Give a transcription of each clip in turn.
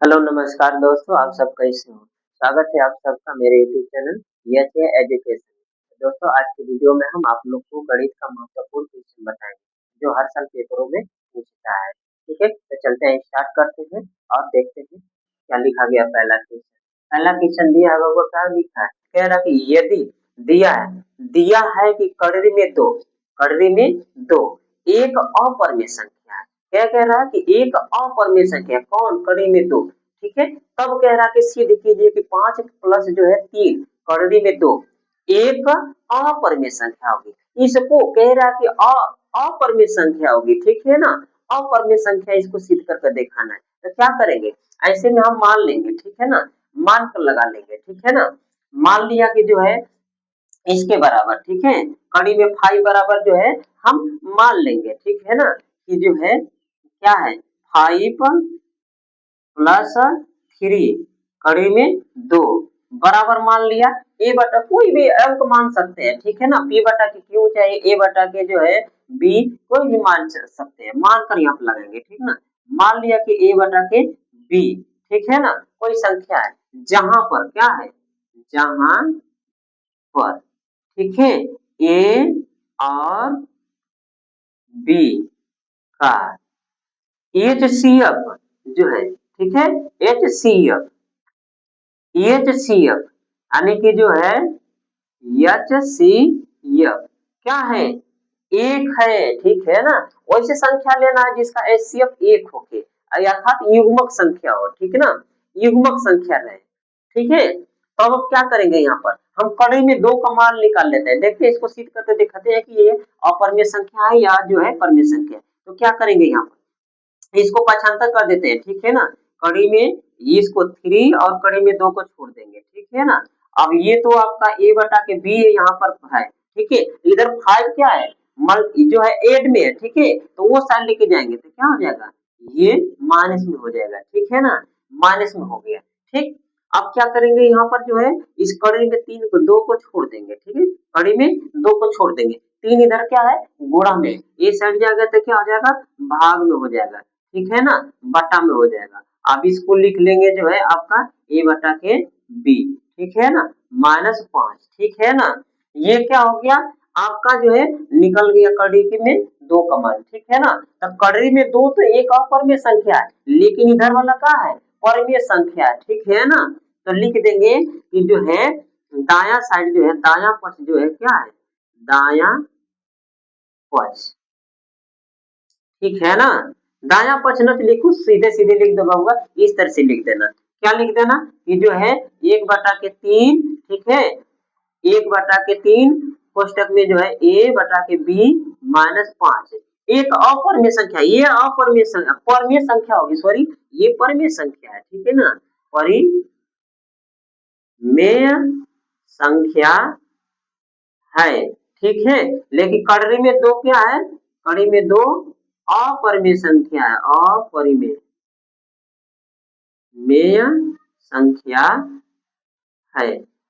Hello नमस्कार दोस्तों, आप सब कैसे हो? स्वागत है आप सबका मेरे यूट्यूब चैनल यस है एजुकेशन। दोस्तों आज की वीडियो में हम आप लोग को गणित का महत्वपूर्ण क्वेश्चन बताएंगे जो हर साल पेपरों में पूछता है। ठीक है, तो चलते हैं स्टार्ट करते हैं और देखते हैं क्या लिखा गया। पहला क्वेश्चन, पहला क्वेश्चन दिया है वो क्या लिखा है, कह रहा कि यदि दिया है कि कड़री में दो, कड़री में दो एक अपरिमेय संख्या है। क्या कह रहा है कि एक अपरिमेय संख्या, कौन? कड़ी में दो। ठीक है, तब कह रहा है कि सिद्ध कीजिए कि 5 प्लस जो है 3 कड़ी में दो एक अपरिमेय संख्या होगी। इसको कह रहा है कि अपरिमेय संख्या होगी। ठीक है ना, अपरिमेय संख्या, इसको सिद्ध करके दिखाना है। तो क्या करेंगे, ऐसे में हम मान लेंगे। ठीक है ना, मान कर लगा लेंगे। ठीक है ना, मान लिया कि जो है इसके बराबर। ठीक है, कड़ी में 5 बराबर जो है हम मान लेंगे। ठीक है ना, कि जो है क्या है 5 प्लस 3 कड़ी में 2 बराबर मान लिया। ए बटा कोई भी अंक मान सकते हैं। ठीक है ना, पी बटा के क्यू चाहे ए बटा के जो है बी, कोई भी मान सकते हैं, मान कर यहाँ पर लगाएंगे। ठीक ना, मान लिया कि ए बटा के बी। ठीक है ना, कोई संख्या है जहां पर क्या है, जहां पर, ठीक है, ए और बी का एचसीएफ जो है, ठीक है, एचसीएफ एचसीएफ यानी कि जो है एचसीएफ क्या है, एक है। ठीक है ना, वैसे संख्या लेना है जिसका एचसीएफ एक होके, अर्थात युग्मक संख्या हो। ठीक है ना, युग्मक संख्या रहे। ठीक है, तो अब क्या करेंगे, यहाँ पर हम कड़ी में 2 का मान निकाल लेते हैं। देखते हैं, इसको सिद्ध करके दिखाते हैं कि ये अपरिमेय संख्या है या जो है परिमेय संख्या है। तो क्या करेंगे, यहाँ पर इसको पक्षांतर कर देते हैं। ठीक है ना, कड़ी में इसको 3 और कड़ी में 2 को छोड़ देंगे। ठीक है ना, अब ये तो आपका ए बटा के बी यहाँ पर है। ठीक है, इधर 5 क्या है, मल जो है एड में है। ठीक है, तो वो साइड लेके जाएंगे तो क्या हो जाएगा, ये माइनस में हो जाएगा। ठीक है ना, माइनस में हो गया। ठीक, अब क्या करेंगे, यहाँ पर जो है इस कड़ी में 3 को 2 को छोड़ देंगे। ठीक है, कड़ी में 2 को छोड़ देंगे, 3 इधर क्या है गुणा में, ये साइड जाएगा तो क्या हो जाएगा, भाग में हो जाएगा। ठीक है ना, बटा में हो जाएगा। अब इसको लिख लेंगे जो है आपका ए बटा के बी। ठीक है ना, -5। ठीक है ना, ये क्या हो गया आपका जो है निकल गया कड़ी की में 2 का मान। ठीक है ना, तो कड़ी में 2 तो एक अपरिमेय संख्या है, लेकिन इधर वाला क्या है, परिमेय संख्या है। ठीक है ना, तो लिख देंगे कि जो है दाया साइड जो है, दाया पक्ष जो है क्या है, दाया पक्ष। ठीक है ना, दाया पक्ष न तो लिखो, सीधे सीधे लिख दो बाबूआ, इस तरह से लिख देना। क्या लिख देना कि जो है 1/3। ठीक है, 1/3 कोष्टक में जो है ए बटा के बी -5 एक अपरिमेय संख्या, ये अपरिमेय संख्या, परिमेय संख्या होगी, सॉरी ये परिमेय संख्या है। ठीक है ना, परिमेय संख्या है। ठीक है, लेकिन कड़ी में 2 क्या है, कड़ी में 2 अपरिमेय संख्या है, अपरिमेय संख्या है।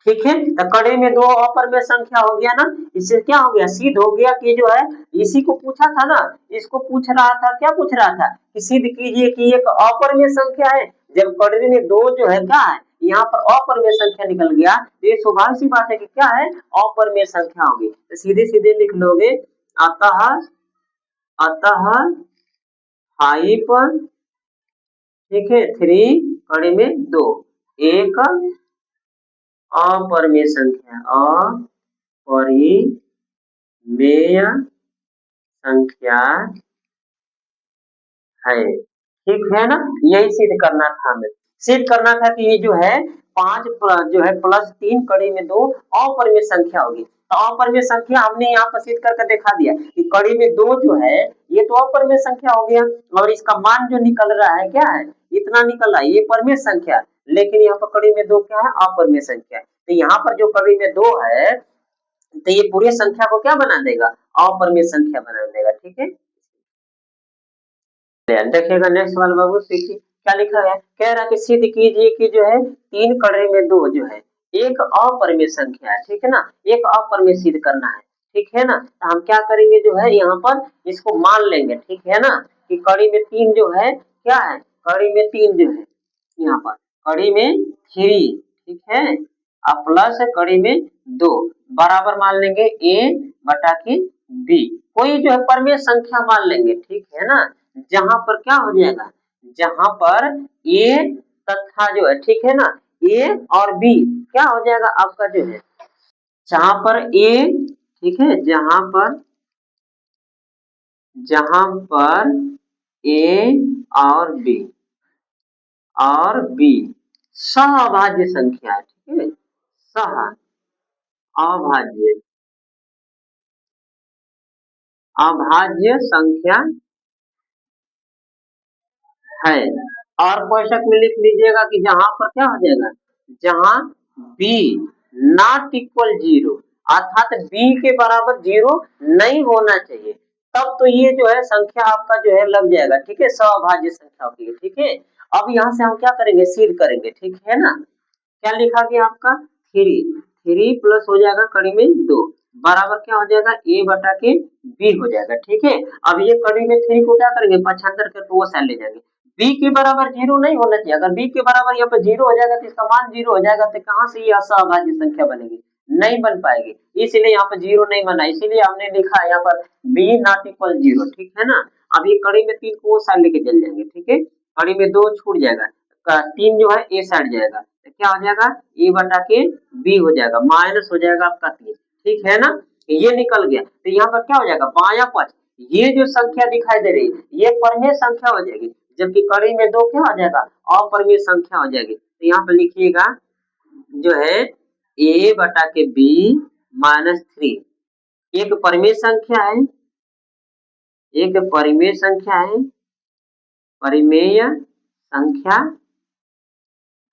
ठीक है, तो कड़ी में 2 अपरिमेय संख्या हो गया ना, इससे क्या हो गया, सिद्ध हो गया कि जो है इसी को पूछा था ना, इसको पूछ रहा था, क्या पूछ रहा था कि सिद्ध कीजिए कि एक अपरिमेय संख्या है। जब कड़ी में 2 जो है क्या है, यहाँ पर अपरिमेय संख्या निकल गया, तो ये स्वाभाविक सी बात है कि क्या है, अपरिमेय संख्या होगी। तो सीधे सीधे लिख लोगे, अतः अतः 5, ठीक है, 3 कड़ी में 2 एक अपरिमेय संख्या, अपरिमेय संख्या है। ठीक है ना, यही सिद्ध करना था हमें, सिद्ध करना था कि ये जो है 5 जो है +3 कड़ी में 2 अपरिमेय संख्या होगी। तो अपरिमेय संख्या हमने यहाँ पर सिद्ध करके दिखा दिया कि कड़ी में 2 जो है ये तो अपरिमेय संख्या हो गया, और इसका मान जो निकल रहा है क्या है, इतना निकल रहा है, ये परिमेय संख्या, लेकिन यहाँ पर कड़ी में 2 क्या है, अपरिमेय संख्या। तो यहाँ पर जो कड़ी में 2 है, तो ये पूरी संख्या को क्या बना देगा, अपरिमेय संख्या बना देगा। ठीक है, देखिएगा नेक्स्ट वाला बाबू, देखिए क्या लिखा है, कह रहा है कि सिद्ध कीजिए कि जो है 3 कड़ी में 2 जो है एक अपरिमेय संख्या है। ठीक है ना, एक अपरिमेय सिद्ध करना है। ठीक है ना, तो हम क्या करेंगे जो है यहाँ पर इसको मान लेंगे। ठीक है ना, कि कड़ी में 3 जो है क्या है, कड़ी में 3 जो है यहाँ पर कड़ी में 3, ठीक है, अब प्लस कड़ी में 2 बराबर मान लेंगे a बटा के b, कोई जो है परमेय संख्या मान लेंगे, ठीक है ना, जहां पर क्या हो जाएगा, जहां पर a तथा जो है, ठीक है ना, a और b क्या हो जाएगा आपका जो है, जहां पर a, ठीक है, जहां पर a और b सहअभाज्य संख्या है, ठीक है, सह अभाज्य अभाज्य संख्या है, और कोष्टक में लिख लीजिएगा कि जहां पर क्या हो जाएगा, जहां b नॉट इक्वल 0 अर्थात b के बराबर 0 नहीं होना चाहिए, तब तो ये जो है संख्या आपका जो है लग जाएगा, ठीक है, सहअभाज्य संख्या होती है, ठीक है। अब यहाँ से हम क्या करेंगे, सिद्ध करेंगे, ठीक है ना, क्या लिखा गया आपका 3 प्लस हो जाएगा कड़ी में 2 बराबर क्या हो जाएगा a बटा के b हो जाएगा, ठीक है। अब ये कड़ी में 3 को क्या करेंगे, पक्षांतर करके वो साइड ले जाएंगे, b के बराबर 0 नहीं होना चाहिए, अगर b के बराबर यहाँ पे 0 हो जाएगा तो इसका मान 0 हो जाएगा, तो कहाँ से ये असहभाज्य संख्या बनेगी, नहीं बन पाएगी, इसलिए यहाँ पे 0 नहीं बना, इसीलिए हमने लिखा यहाँ पर b नॉट इक्वल 0, ठीक है ना। अब ये कड़ी में 3 को वो साइड लेके चल जाएंगे, ठीक है, कड़ी में 2 छूट जाएगा, 3 जो है ए साइड जाएगा, तो क्या हो जाएगा ए बटा के बी हो जाएगा, माइनस हो जाएगा आपका 3, ठीक है ना, ये निकल गया, तो यहाँ पर क्या हो जाएगा बाया पक्ष, ये जो संख्या दिखाई दे रही है ये परमेय संख्या हो जाएगी, जबकि कड़ी में 2 क्या हो जाएगा अपरमेय संख्या हो जाएगी, तो यहाँ पर लिखिएगा जो है ए बटा के बी -3 एक परमेय संख्या है, एक परिमेय संख्या है, परिमेय संख्या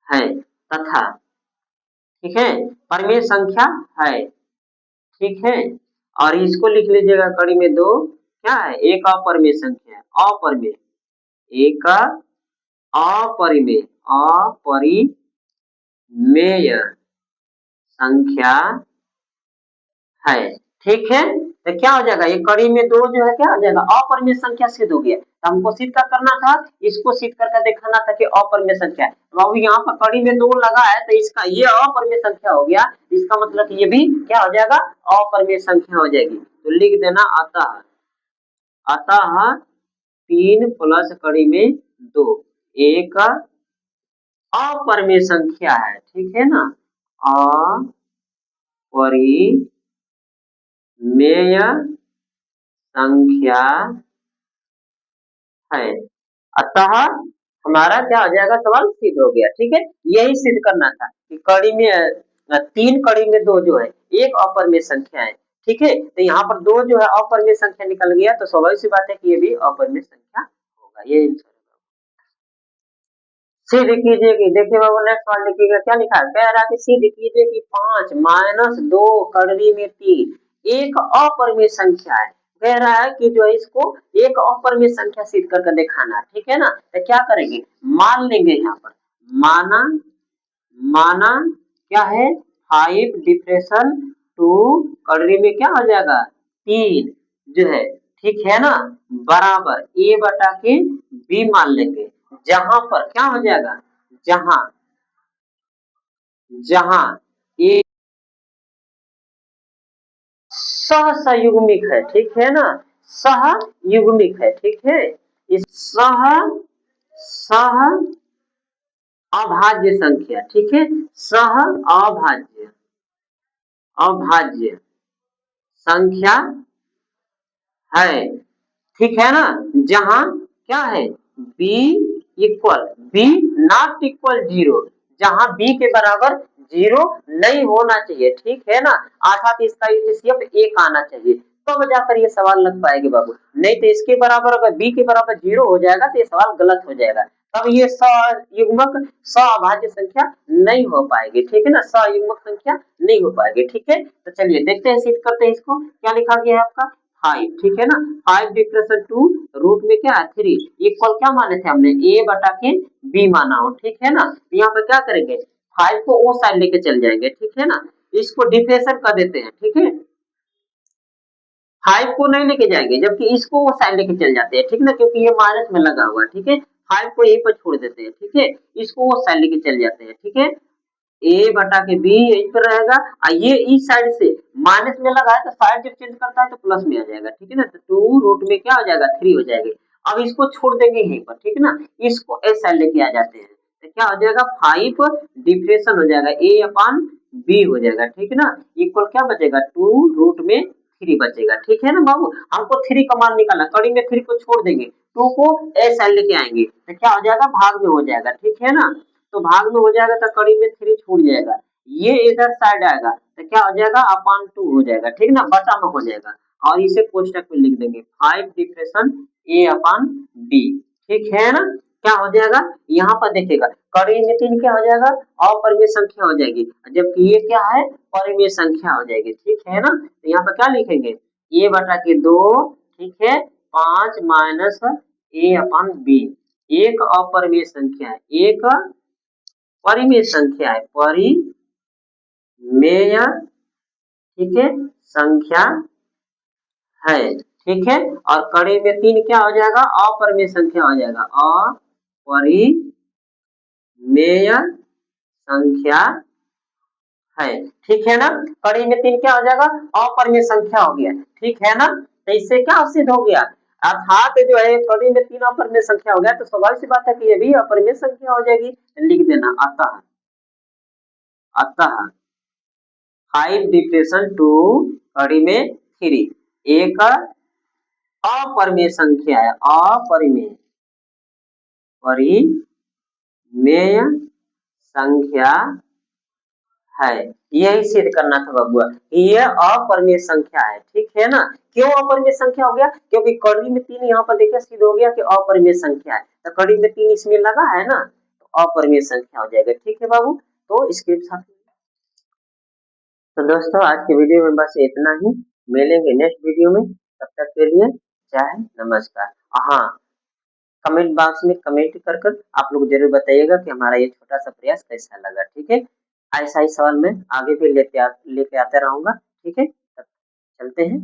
है तथा, ठीक है, परिमेय संख्या है, ठीक है, और इसको लिख लीजिएगा कड़ी में 2 क्या है, एक अपरिमेय संख्या है, अपरिमेय, एक अपरिमेय अपरिमेय संख्या है, ठीक है, तो क्या हो जाएगा ये कड़ी में 2 जो है क्या हो जाएगा अपरिमेय संख्या सिद्ध हो गया, तो हमको सिद्ध क्या करना था, इसको सिद्ध करके दिखाना था कि अपरिमेय संख्या है, तो अब यहाँ पर कड़ी में 2 लगा है तो इसका ये अपरिमेय संख्या हो गया, इसका मतलब ये भी क्या हो जाएगा अपरिमेय संख्या हो जाएगी, तो लिख देना अतः, अतः 3 प्लस कड़ी में 2 एक अपरिमेय संख्या है, ठीक है ना, अपरिमेय संख्या है, अतः हमारा क्या हो जाएगा सवाल सिद्ध हो गया, ठीक है, यही सिद्ध करना था कि कड़ी में 3 कड़ी में 2 जो है एक अपरिमेय संख्या है, ठीक है, तो यहाँ पर 2 जो है अपरिमेय संख्या निकल गया, तो स्वाभाविक सी बात है कि ये भी अपरिमेय संख्या होगा, ये सिद्ध कीजिए कि देखिए बाबू नेक्स्ट सवाल लिखिएगा, क्या लिखा है, कह रहा है कि सिद्ध कीजिए कि 5 -2 कड़ी में 3 एक अपरिमेय संख्या है, कह रहा है कि जो है इसको एक अपरिमेय संख्या सिद्ध करके दिखाना, ठीक है ना, तो क्या करेंगे मान लेंगे, यहाँ पर माना माना क्या है 5 डिप्रेशन 2 कड़ी में क्या हो जाएगा 3 जो है, ठीक है ना, बराबर ए बटा के बी मान लेंगे, जहां पर क्या हो जाएगा, जहां जहां ए सहसयुग्मिक है, ठीक है ना, सहयुग्मिक है, ठीक है, इस सह अभाज्य संख्या, ठीक है, सह अभाज्य अभाज्य संख्या है, ठीक है ना, जहां क्या है b equal b not equal 0, जहां b के बराबर 0 नहीं होना चाहिए, ठीक है ना, अर्थात इसका एचसीएफ 1 आना चाहिए, तब जाकर ये सवाल लग पाएंगे बाबू, नहीं तो इसके बराबर अगर b के बराबर 0 हो जाएगा तो ये सवाल गलत हो जाएगा, तब ये सयुग्मक सअभाज्य संख्या नहीं हो पाएगी, ठीक है ना, सयुग्मक संख्या नहीं हो पाएगी, ठीक है, तो चलिए देखते हैं सिद्ध करते हैं इसको, क्या लिखा गया है आपका 5, ठीक है ना, 5 डिप्रेशन 2 रूट में क्या है 3 इक्वल क्या माने थे हमने a बटा के b माना हो, ठीक है ना, यहाँ पे क्या करेंगे 5 को ओ साइड लेके चल जाएंगे, ठीक है ना, इसको डिप्रेशन कर देते हैं, ठीक है, 5 को नहीं लेके जाएंगे जबकि इसको वो साइड लेके चल जाते हैं, ठीक ना, क्योंकि ये माइनस में लगा हुआ है, ठीक है, 5 को यहीं पर छोड़ देते हैं, ठीक है, इसको वो साइड लेके चल जाते हैं, ठीक है, ए बटा के बी यहीं पर रहेगा। ये इस साइड से माइनस में लगा है तो साइड जब चेंज करता है तो प्लस में आ जाएगा, ठीक है ना, तो 2 रूट में क्या हो जाएगा 3 हो जाएगा। अब इसको छोड़ देंगे यहीं पर, ठीक है ना, इसको इस साइड लेके आ जाते हैं तो क्या हो जाएगा 5 डिफ्रेशन हो जाएगा ए अपॉन बी हो जाएगा, ठीक है ना, इक्वल क्या बचेगा 2 रूट में 3 बचेगा, ठीक है ना बाबू। हमको 3 का मान निकालना, कड़ी में 3 को छोड़ देंगे, 2 को इस साइड लेके आएंगे तो क्या हो जाएगा भाग में हो जाएगा, ठीक है ना, तो भाग में हो जाएगा तो कड़ी में 3 छूट जाएगा, ये इधर साइड आएगा तो क्या हो जाएगा अपॉन 2 हो जाएगा, ठीक ना, बटा में हो जाएगा और इसे कोष्टक में लिख देंगे 5 डिफ्रेशन ए अपॉन बी, ठीक है ना। क्या हो जाएगा यहाँ पर देखिएगा कड़ी में 3 क्या हो जाएगा अपरिमेय संख्या हो जाएगी, जबकि ये क्या है परिमेय संख्या हो जाएगी, ठीक है ना, तो यहाँ पर क्या लिखेंगे ए बटा के 2, ठीक है, 5 माइनस ए अपॉन बी, एक अपरिमेय संख्या है, एक परिमेय संख्या है, परिमेय, ठीक है, संख्या है, ठीक है, और कड़ी में 3 क्या हो जाएगा अपरिमेय संख्या हो जाएगा, अपरिमेय संख्या है, ठीक है ना, कड़ी में 3 क्या हो जाएगा अपरिमेय संख्या हो गया, ठीक है ना, तो इससे क्या सिद्ध हो गया अर्थात जो है कड़ी में 3 अपरिमेय संख्या हो गया तो स्वाभाविक सी बात है कि ये भी अपरिमेय संख्या हो जाएगी, लिख देना अतः अतः 5 डिफ्रेशन 2 कड़ी में 3 एक अपरिमेय संख्या है, अपरिमेय परिमेय संख्या है, यही सिद्ध करना था बबुआ, ये अपरिमेय संख्या है, ठीक है ना, क्यों अपरिमेय संख्या हो गया क्योंकि कड़ी में 3 यहाँ पर देखिए सिद्ध हो गया कि अपरिमेय संख्या है, तो कड़ी में 3 इसमें लगा है ना तो अपरिमेय संख्या हो जाएगा, ठीक है बाबू, तो इसके साथ तो दोस्तों आज के वीडियो में बस इतना ही, मिलेंगे नेक्स्ट वीडियो में, तब तक के लिए जय नमस्कार। हाँ, कमेंट बॉक्स में कमेंट कर आप लोग जरूर बताइएगा कि हमारा ये छोटा सा प्रयास कैसा लगा, ठीक है, ऐसा ही सवाल मैं आगे भी लेके आते रहूंगा, ठीक है, तब चलते हैं।